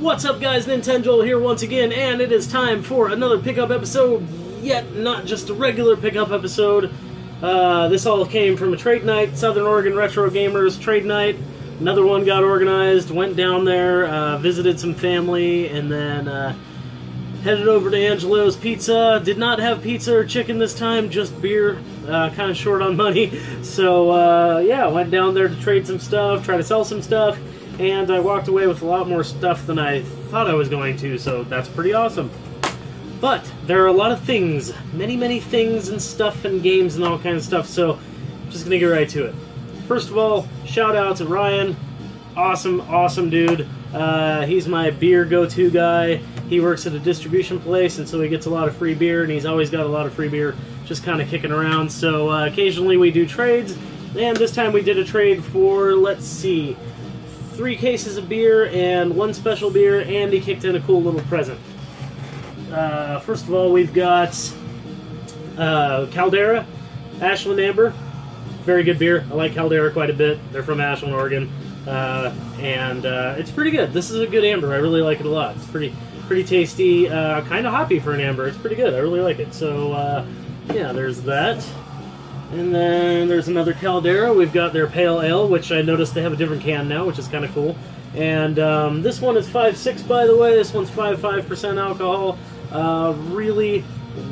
What's up, guys? Nintenjoel here once again, and it is time for another pickup episode, yet not just a regular pickup episode. This all came from a trade night, Southern Oregon Retro Gamers trade night. Another one got organized, went down there, visited some family, and then headed over to Angelo's Pizza. Did not have pizza or chicken this time, just beer. Kind of short on money. So, yeah, went down there to trade some stuff, try to sell some stuff. And I walked away with a lot more stuff than I thought I was going to, so that's pretty awesome. But there are a lot of things, many things and stuff and games and all kinds of stuff, so I'm just going to get right to it. First of all, shout out to Ryan. Awesome dude. He's my beer go-to guy. He works at a distribution place, and so he gets a lot of free beer, and he's always got a lot of free beer just kind of kicking around. So occasionally we do trades, and this time we did a trade for, let's see, 3 cases of beer and 1 special beer, and he kicked in a cool little present. First of all, we've got Caldera, Ashland Amber. Very good beer. I like Caldera quite a bit. They're from Ashland, Oregon. And it's pretty good. This is a good amber. I really like it a lot. It's pretty tasty, kind of hoppy for an amber. It's pretty good. I really like it. So, yeah, there's that. And then there's another Caldera. We've got their Pale Ale, which I noticed they have a different can now, which is kind of cool. And this one is 5.6, by the way. This one's 5.5% alcohol.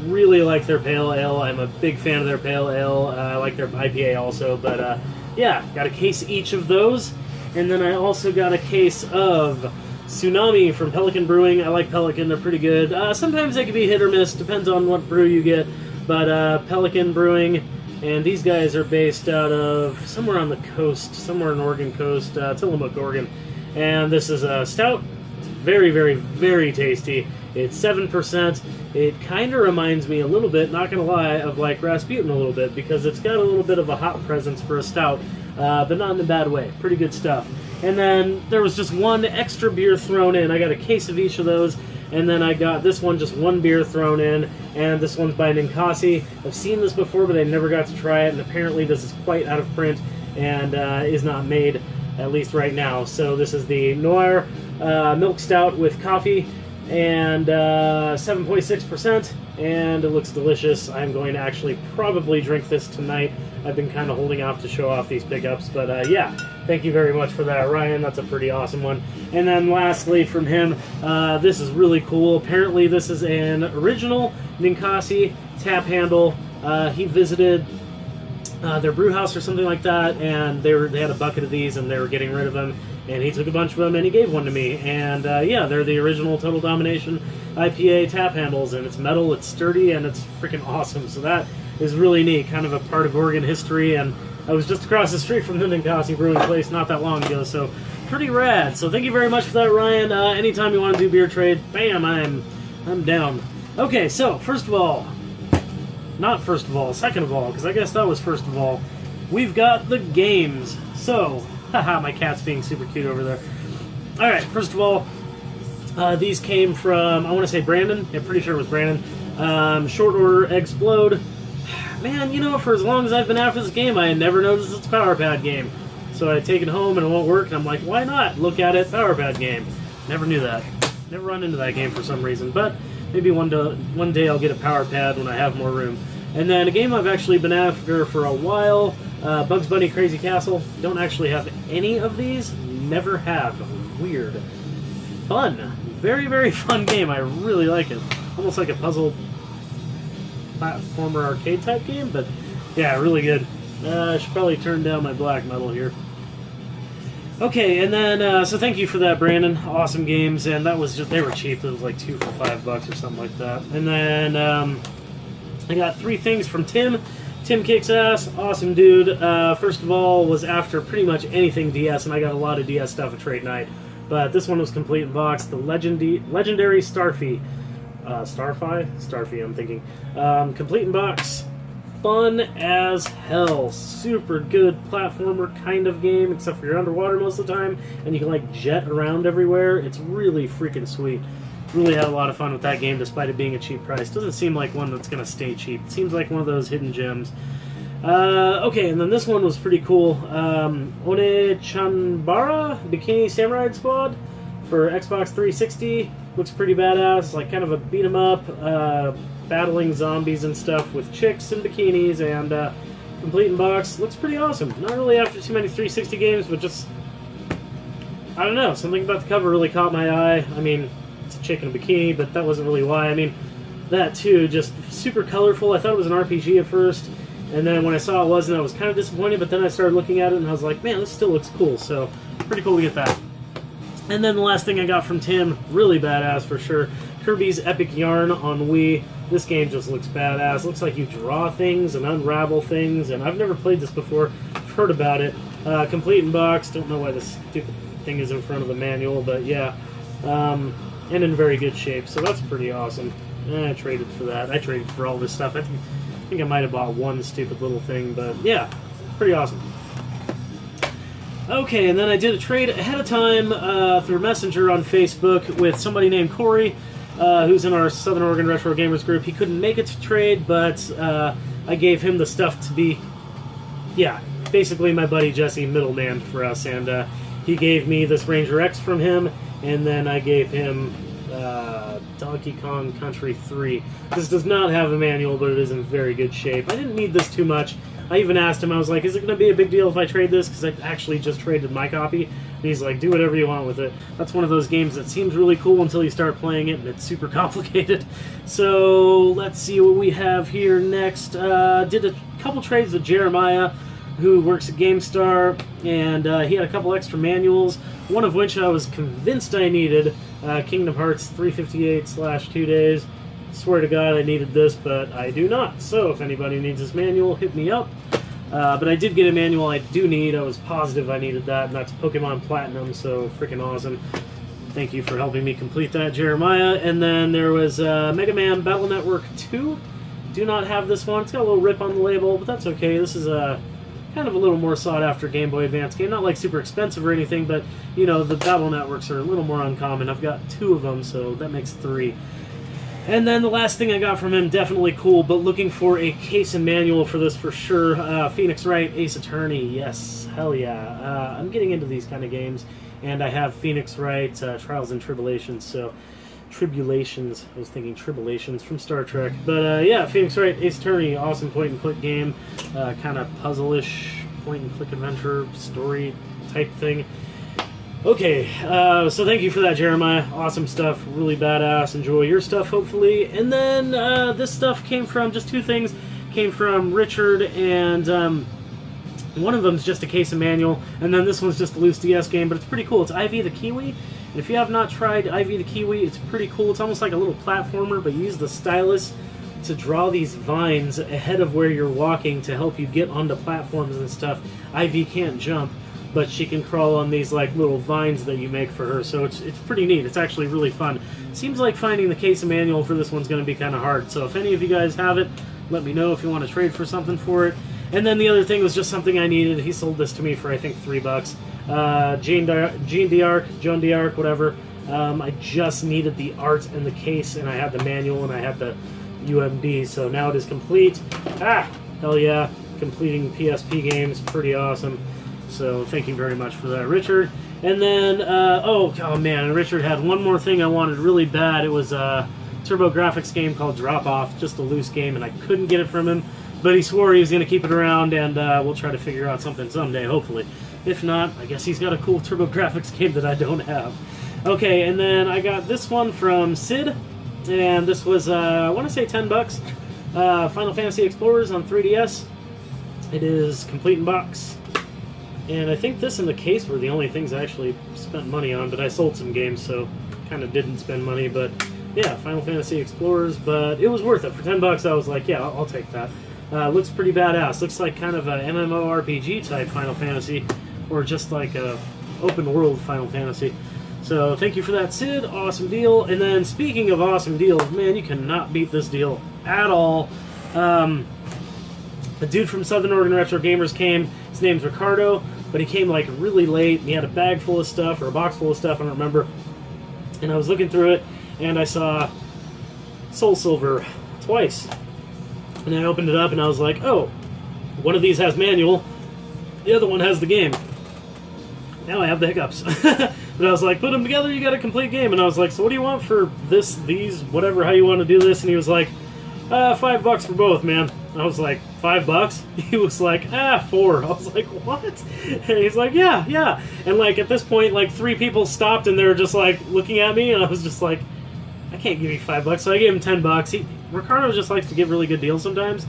Really like their Pale Ale. I'm a big fan of their Pale Ale. I like their IPA also. But, yeah, got a case each of those. And then I also got a case of Tsunami from Pelican Brewing. I like Pelican. They're pretty good. Sometimes they can be hit or miss. Depends on what brew you get. But Pelican Brewing... And these guys are based out of somewhere on the coast, somewhere in Oregon coast, Tillamook, Oregon. And this is a stout. It's very tasty. It's 7%. It kind of reminds me a little bit, not going to lie, of like Rasputin a little bit, because it's got a little bit of a hop presence for a stout, but not in a bad way. Pretty good stuff. And then there was just 1 extra beer thrown in. I got a case of each of those. And then I got this one, just 1 beer thrown in, and this one's by Nintenjoel. I've seen this before, but I never got to try it, and apparently this is quite out of print and is not made, at least right now. So this is the Noir Milk Stout with coffee, and 7.6%, and it looks delicious. I'm going to actually probably drink this tonight. I've been kind of holding off to show off these pickups, but yeah, thank you very much for that, Ryan. That's a pretty awesome one. And then lastly from him, this is really cool. Apparently this is an original Ninkasi tap handle. He visited their brew house or something like that, and they had a bucket of these and they were getting rid of them, and he took a bunch of them and he gave one to me. And yeah, they're the original Total Domination IPA tap handles, and it's metal, it's sturdy, and it's freaking awesome. So that is really neat, kind of a part of Oregon history. And I was just across the street from the Nintenjoel Brewing place not that long ago, so pretty rad. So thank you very much for that, Ryan. Anytime you want to do beer trade, bam, I'm down. Okay, so first of all, not first of all, second of all, because I guess that was first of all, we've got the games. So, haha, my cat's being super cute over there. All right, first of all, these came from, I want to say Brandon. Yeah, pretty sure it was Brandon. Short Order Explode. Man, you know, for as long as I've been after this game, I had never noticed it's a Power Pad game. So I take it home and it won't work, and I'm like, why not? Look at it, Power Pad game. Never knew that. Never run into that game for some reason, but maybe one day I'll get a Power Pad when I have more room. And then a game I've actually been after for a while, Bugs Bunny Crazy Castle. Don't actually have any of these. Never have. Weird. Fun. Very fun game. I really like it. Almost like a puzzle platformer arcade type game, but yeah, really good. I should probably turn down my black metal here. Okay, and then, so thank you for that, Brandon. Awesome games, and that was just, they were cheap. It was like 2 for $5 or something like that. And then, I got 3 things from Tim. Tim kicks ass. Awesome dude. First of all, was after pretty much anything DS, and I got a lot of DS stuff at Trade Night. But this one was complete in box. The legendary Starfy. Starfy, I'm thinking. Complete in box. Fun as hell. Super good platformer kind of game, except for you're underwater most of the time, and you can like jet around everywhere. It's really freaking sweet. Really had a lot of fun with that game, despite it being a cheap price. Doesn't seem like one that's going to stay cheap. It seems like one of those hidden gems. Okay, and then this one was pretty cool. One Chanbara Bikini Samurai Squad for Xbox 360. Looks pretty badass, like kind of a beat 'em up, battling zombies and stuff with chicks in bikinis, and complete in box. Looks pretty awesome. Not really after too many 360 games, but just, I don't know, something about the cover really caught my eye. I mean, it's a chick in a bikini, but that wasn't really why. I mean, that too, just super colorful. I thought it was an RPG at first, and then when I saw it wasn't, I was kind of disappointed, but then I started looking at it and I was like, man, this still looks cool, so pretty cool to get that. And then the last thing I got from Tim, really badass for sure, Kirby's Epic Yarn on Wii. This game just looks badass. Looks like you draw things and unravel things, and I've never played this before. I've heard about it. Complete in box. Don't know why this stupid thing is in front of the manual, but yeah. And in very good shape, so that's pretty awesome. I traded for that. I traded for all this stuff. I think I might have bought one stupid little thing, but yeah, pretty awesome. Okay, and then I did a trade ahead of time through Messenger on Facebook with somebody named Corey, who's in our Southern Oregon Retro Gamers group. He couldn't make it to trade, but I gave him the stuff to be, yeah, basically my buddy Jesse, middleman for us, and he gave me this Ranger X from him, and then I gave him Donkey Kong Country 3. This does not have a manual, but it is in very good shape. I didn't need this too much. I even asked him, I was like, is it going to be a big deal if I trade this? Because I actually just traded my copy. And he's like, do whatever you want with it. That's one of those games that seems really cool until you start playing it, and it's super complicated. So, let's see what we have here next. Did a couple trades with Jeremiah, who works at GameStar, and he had a couple extra manuals, one of which I was convinced I needed, Kingdom Hearts 358/2 Days. Swear to God I needed this, but I do not. So if anybody needs this manual, hit me up. But I did get a manual I do need. I was positive I needed that, and that's Pokemon Platinum, so freaking awesome. Thank you for helping me complete that, Jeremiah. And then there was Mega Man Battle Network 2. Do not have this one. It's got a little rip on the label, but that's okay. This is a kind of a little more sought-after Game Boy Advance game. Not like super expensive or anything, but, you know, the Battle Networks are a little more uncommon. I've got 2 of them, so that makes 3. And then the last thing I got from him, definitely cool, but looking for a case and manual for this for sure. Phoenix Wright, Ace Attorney, yes, hell yeah. I'm getting into these kind of games, and I have Phoenix Wright, Trials and Tribulations, so... Tribulations, I was thinking Tribulations from Star Trek. But yeah, Phoenix Wright, Ace Attorney, awesome point-and-click game, kind of puzzle-ish, point-and-click adventure, story type thing. Okay, so thank you for that, Jeremiah. Awesome stuff, really badass. Enjoy your stuff, hopefully. And then this stuff came from, just 2 things, came from Richard, and one of them's just a case of manual, and then this one's just a loose DS game, but it's pretty cool. It's Ivy the Kiwi, and if you have not tried Ivy the Kiwi, it's pretty cool. It's almost like a little platformer, but you use the stylus to draw these vines ahead of where you're walking to help you get onto platforms and stuff. Ivy can't jump, but she can crawl on these like little vines that you make for her, so it's pretty neat. It's actually really fun. Seems like finding the case of manual for this one's going to be kind of hard, so if any of you guys have it, let me know if you want to trade for something for it. And then the other thing was just something I needed. He sold this to me for, I think, $3. Joan d'Arc, whatever. I just needed the art and the case, and I had the manual, and I had the UMD, so now it is complete. Ah, hell yeah. Completing PSP games, pretty awesome. So thank you very much for that, Richard. And then, oh man, Richard had one more thing I wanted really bad. It was a TurboGrafx game called Drop Off, just a loose game, and I couldn't get it from him. But he swore he was going to keep it around, and we'll try to figure out something someday, hopefully. If not, I guess he's got a cool TurboGrafx game that I don't have. Okay, and then I got this one from Sid, and this was, I want to say $10. Final Fantasy Explorers on 3DS. It is complete in box. And I think this and the case were the only things I actually spent money on, but I sold some games, so kind of didn't spend money. But yeah, Final Fantasy Explorers, but it was worth it. For $10, I was like, yeah, I'll take that. Looks pretty badass. Looks like kind of a MMORPG type Final Fantasy, or just like a open world Final Fantasy. So thank you for that, Sid. Awesome deal. And then speaking of awesome deals, man, you cannot beat this deal at all. A dude from Southern Oregon Retro Gamers came. His name's Ricardo, but he came like really late, and he had a bag full of stuff, or a box full of stuff, I don't remember. And I was looking through it, and I saw Soul Silver twice. And I opened it up, and I was like, oh, one of these has manual, the other one has the game. Now I have the hiccups. But I was like, put them together, you got a complete game. And I was like, so what do you want for this, these, whatever, how you want to do this? And he was like, $5 for both, man. I was like, $5? He was like, $4. I was like, what? And he's like, yeah. And like at this point, like 3 people stopped and they were just like looking at me, and I was just like, I can't give you $5. So I gave him $10. Ricardo just likes to give really good deals sometimes.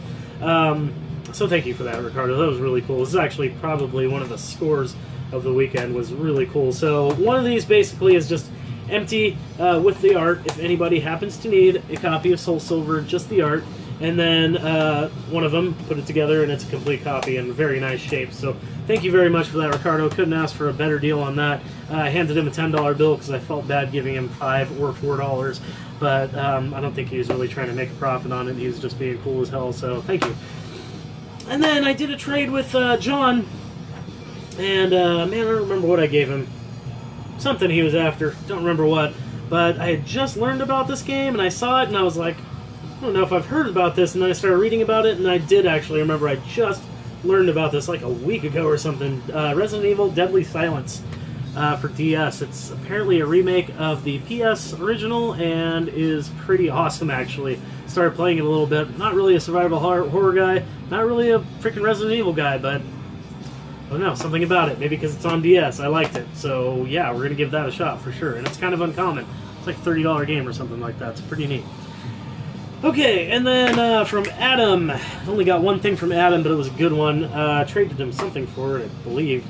So thank you for that, Ricardo. That was really cool. This is actually probably one of the scores of the weekend. Was really cool. So one of these basically is just empty with the art. If anybody happens to need a copy of Soul Silver, just the art. And then one of them, put it together, and it's a complete copy in very nice shape. So thank you very much for that, Ricardo. Couldn't ask for a better deal on that. I handed him a $10 bill because I felt bad giving him $5 or $4. But I don't think he was really trying to make a profit on it. He was just being cool as hell, so thank you. And then I did a trade with John, and man, I don't remember what I gave him. Something he was after, don't remember what. But I had just learned about this game, and I saw it, and I was like, I don't know if I've heard about this, and then I started reading about it, and I did actually remember I just learned about this like a week ago or something. Resident Evil Deadly Silence for DS. It's apparently a remake of the PS original, and is pretty awesome, actually. Started playing it a little bit. Not really a survival horror guy, not really a freaking Resident Evil guy, but I don't know, something about it. Maybe because it's on DS, I liked it. So yeah, we're going to give that a shot for sure. And it's kind of uncommon. It's like a $30 game or something like that. It's pretty neat. Okay, and then from Adam, I only got one thing from Adam, but it was a good one. Traded him something for it, I believe.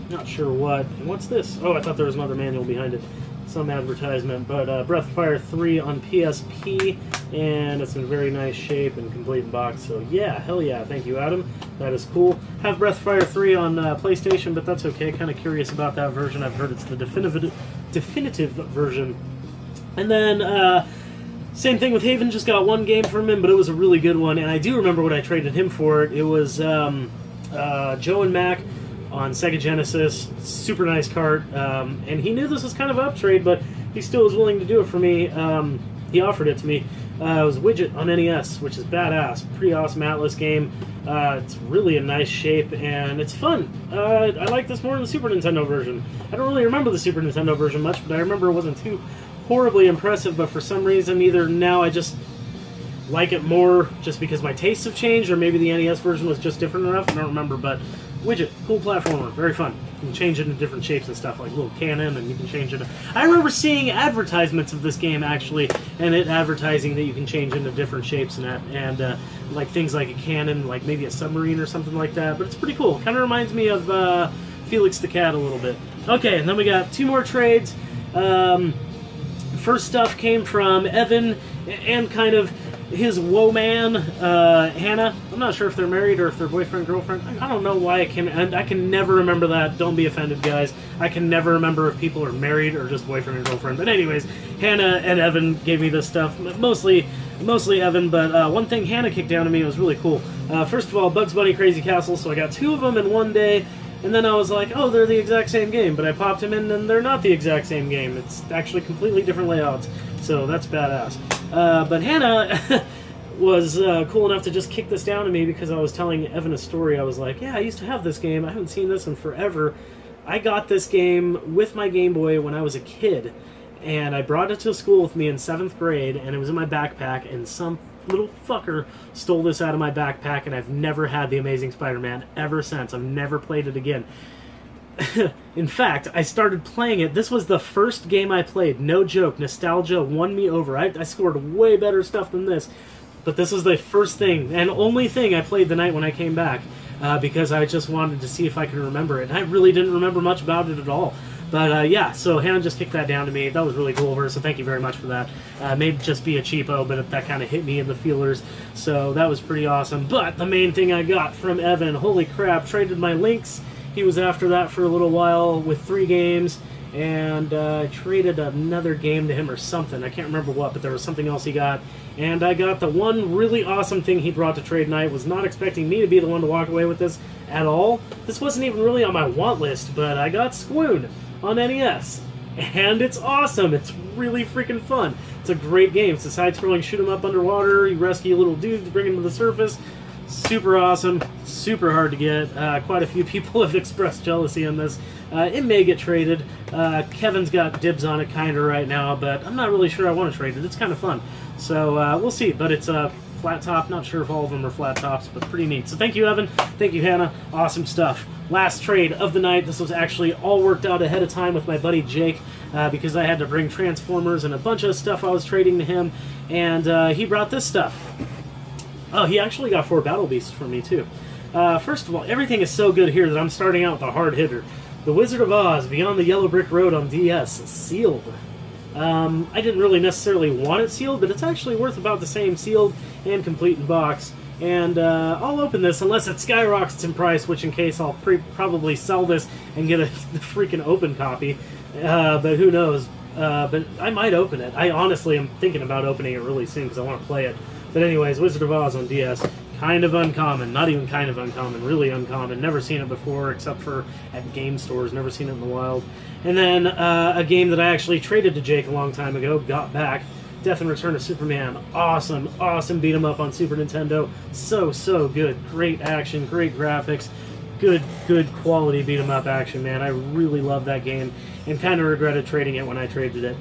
Not sure what. And what's this? Oh, I thought there was another manual behind it. Some advertisement, but Breath of Fire 3 on PSP, and it's in very nice shape and complete box, so yeah, hell yeah, thank you, Adam. That is cool. Have Breath of Fire 3 on PlayStation, but that's okay. Kind of curious about that version. I've heard it's the definitive version. And then same thing with Haven, just got one game from him, but it was a really good one, and I do remember what I traded him for. It was Joe and Mac on Sega Genesis. Super nice cart, and he knew this was kind of an uptrade, but he still was willing to do it for me. He offered it to me. It was Widget on NES, which is badass. Pretty awesome Atlas game. It's really a nice shape, and it's fun. I like this more than the Super Nintendo version. I don't really remember the Super Nintendo version much, but I remember it wasn't too horribly impressive, but for some reason, either now I just like it more just because my tastes have changed, or maybe the NES version was just different enough. I don't remember, but Widget, cool platformer, very fun. You can change it in different shapes and stuff, like little cannon, and you can change it. I remember seeing advertisements of this game, actually, and it advertising that you can change into different shapes and like things like a cannon, like maybe a submarine or something like that, but it's pretty cool. Kind of reminds me of Felix the Cat a little bit. Okay, and then we got 2 more trades. First stuff came from Evan, and kind of his woe man, Hannah. I'm not sure if they're married or if they're boyfriend, girlfriend. I don't know why I can never remember that. Don't be offended, guys. I can never remember if people are married or just boyfriend and girlfriend. But anyways, Hannah and Evan gave me this stuff. Mostly Evan, but one thing Hannah kicked down to me was really cool. First of all, Bugs Bunny Crazy Castle, so I got 2 of them in one day. And then I was like, oh, they're the exact same game. But I popped them in, and they're not the exact same game. It's actually completely different layouts. So that's badass. But Hannah was cool enough to just kick this down to me because I was telling Evan a story. I was like, yeah, I used to have this game. I haven't seen this in forever. I got this game with my Game Boy when I was a kid. And I brought it to school with me in 7th grade, and it was in my backpack, and some little fucker stole this out of my backpack, and I've never had The Amazing Spider-Man ever since. I've never played it again. In fact, I started playing it. This was the first game I played. No joke. Nostalgia won me over. I scored way better stuff than this. But this was the first thing and only thing I played the night when I came back. Because I just wanted to see if I could remember it. And I really didn't remember much about it at all. But yeah, so Hannah just kicked that down to me. That was really cool of her, so thank you very much for that. May just be a cheapo, but that kind of hit me in the feelers. So that was pretty awesome. But the main thing I got from Evan, holy crap, traded my links. He was after that for a little while with 3 games, and I traded another game to him or something. I can't remember what, but there was something else he got. And I got the one really awesome thing he brought to trade night. Was not expecting me to be the one to walk away with this at all. This wasn't even really on my want list, but I got Swoon on NES. And it's awesome. It's really freaking fun. It's a great game. It's a side-scrolling shoot 'em up underwater. You rescue a little dude to bring him to the surface. Super awesome, super hard to get. Quite a few people have expressed jealousy on this. It may get traded. Kevin's got dibs on it kind of right now, but I'm not really sure I want to trade it. It's kind of fun. So we'll see, but it's a flat top. Not sure if all of them are flat tops, but pretty neat. So thank you, Evan. Thank you, Hannah. Awesome stuff. Last trade of the night. This was actually all worked out ahead of time with my buddy Jake because I had to bring Transformers and a bunch of stuff I was trading to him, and he brought this stuff. Oh, he actually got 4 Battle Beasts from me, too. First of all, everything is so good here that I'm starting out with a hard hitter. The Wizard of Oz, Beyond the Yellow Brick Road on DS, sealed. I didn't really necessarily want it sealed, but it's actually worth about the same sealed and complete in box. And I'll open this unless it skyrockets in price, which in case I'll probably sell this and get the freaking open copy. But who knows? But I might open it. I honestly am thinking about opening it really soon because I want to play it. But anyways, Wizard of Oz on DS. Kind of uncommon. Not even kind of uncommon. Really uncommon. Never seen it before except for at game stores. Never seen it in the wild. And then a game that I actually traded to Jake a long time ago. Got back. Death and Return of Superman. Awesome. Awesome beat 'em up on Super Nintendo. So good. Great action. Great graphics. Good quality beat 'em up action, man. I really love that game. And kind of regretted trading it when I traded it.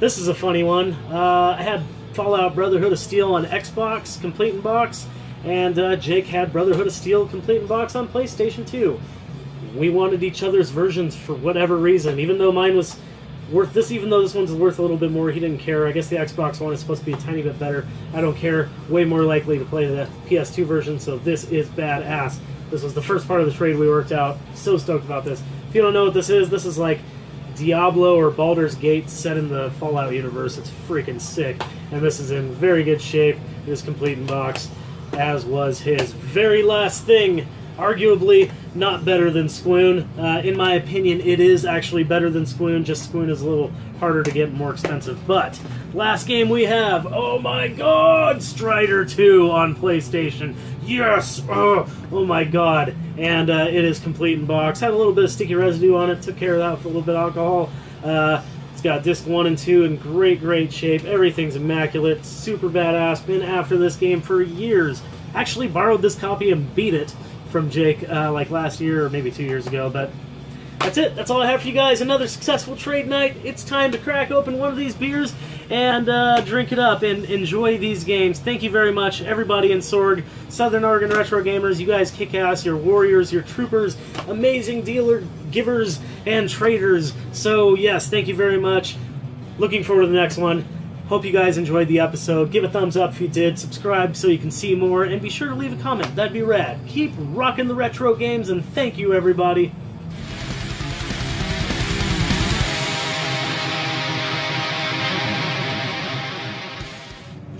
This is a funny one. I had Fallout Brotherhood of Steel on Xbox, complete in box, and Jake had Brotherhood of Steel complete in box on PlayStation 2. We wanted each other's versions for whatever reason, even though mine was worth this, even though this one's worth a little bit more, he didn't care. I guess the Xbox one is supposed to be a tiny bit better. I don't care. Way more likely to play the PS2 version, so this is badass. This was the first part of the trade we worked out. So stoked about this. If you don't know what this is like Diablo or Baldur's Gate set in the Fallout universe. It's freaking sick. And this is in very good shape. It is complete in box, as was his very last thing. Arguably not better than Squoon. In my opinion, it is actually better than Squoon. Just Squoon is a little harder to get and more expensive. But last game we have, oh my god, Strider 2 on PlayStation. Yes! Oh my god. And it is complete in box. Had a little bit of sticky residue on it. Took care of that with a little bit of alcohol. It's got disc 1 and 2 in great shape. Everything's immaculate. Super badass. Been after this game for years. Actually borrowed this copy and beat it from Jake like last year or maybe 2 years ago. But that's it. That's all I have for you guys. Another successful trade night. It's time to crack open one of these beers and drink it up and enjoy these games. Thank you very much, everybody in Sorg, Southern Oregon Retro Gamers. You guys kick ass. You're warriors. You're troopers. Amazing dealer, givers, and traders. So, yes, thank you very much. Looking forward to the next one. Hope you guys enjoyed the episode. Give a thumbs up if you did. Subscribe so you can see more. And be sure to leave a comment. That'd be rad. Keep rocking the retro games, and thank you, everybody.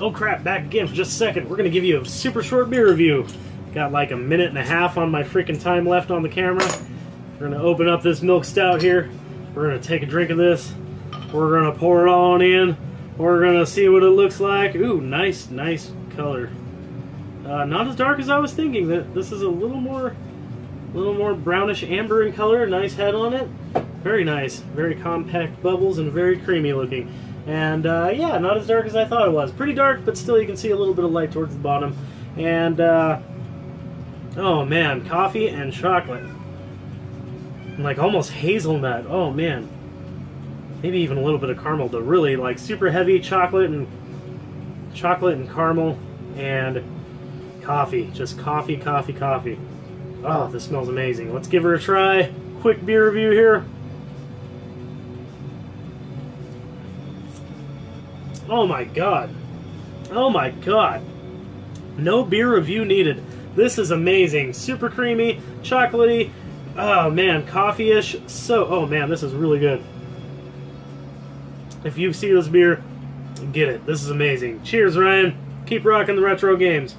Oh crap, back again for just a second. We're going to give you a super short beer review. Got like a minute and a half on my freaking time left on the camera. We're going to open up this milk stout here. We're going to take a drink of this. We're going to pour it on in. We're going to see what it looks like. Ooh, nice color. Not as dark as I was thinking. This is a little more brownish amber in color. Nice head on it. Very nice. Very compact bubbles and very creamy looking. And yeah, not as dark as I thought it was. Pretty dark, but still you can see a little bit of light towards the bottom. And oh man, coffee and chocolate. Like almost hazelnut. Oh man. Maybe even a little bit of caramel, though. Really, like super heavy chocolate and caramel and coffee. Just coffee. Oh, this smells amazing. Let's give her a try. Quick beer review here. Oh my god. Oh my god. No beer review needed. This is amazing. Super creamy, chocolatey. Oh man, coffee-ish. Oh man, this is really good. If you see this beer, get it. This is amazing. Cheers, Ryan. Keep rocking the retro games.